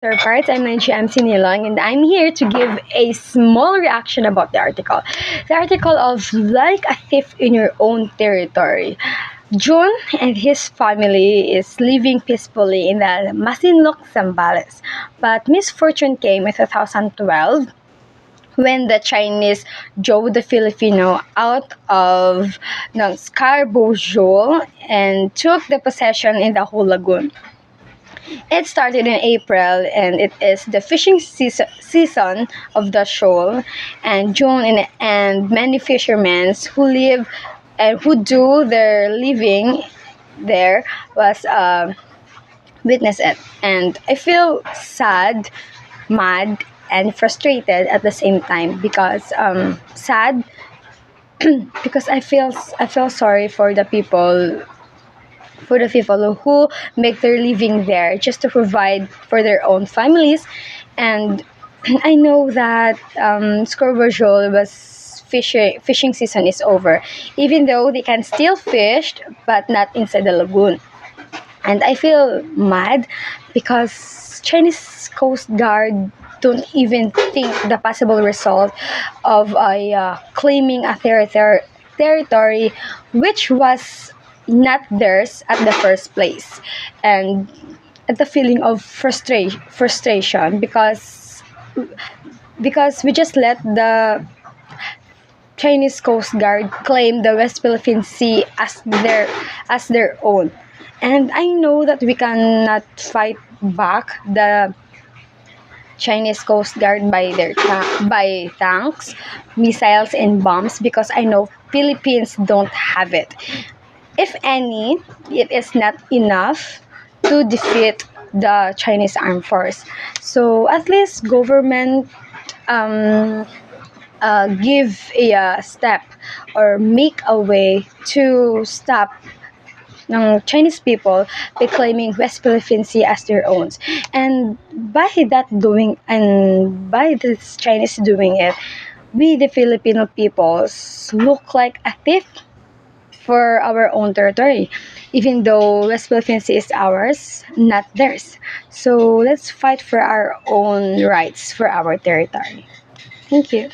Sir Parts, I'm MC Nilang, and I'm here to give a small reaction about the article. The article of Like a Thief in Your Own Territory. June and his family is living peacefully in the Masinloc, Zambales. But misfortune came in 2012 when the Chinese drove the Filipino out of Scarborough Shoal and took the possession in the whole lagoon. It started in April and it is the fishing season of the shoal, and June and many fishermen who live and who do their living there was witness it. And I feel sad, mad, and frustrated at the same time because sad because I feel sorry for the people who make their living there just to provide for their own families. And I know that Scarborough was fishing season is over, even though they can still fish, but not inside the lagoon. And I feel mad because Chinese Coast Guard don't even think the possible result of claiming a territory which was not theirs at the first place, and at the feeling of frustration because we just let the Chinese Coast Guard claim the West Philippine Sea as their own. And I know that we cannot fight back the Chinese Coast Guard by tanks, missiles, and bombs because I know Philippines don't have it. If any, it is not enough to defeat the Chinese armed force. So at least government um, give a step or make a way to stop ng Chinese people by claiming West Philippine Sea as their own. And by this Chinese doing it, we the Filipino peoples look like a thief for our own territory, even though West Philippine Sea is ours, not theirs. So let's fight for our own rights for our territory. Thank you.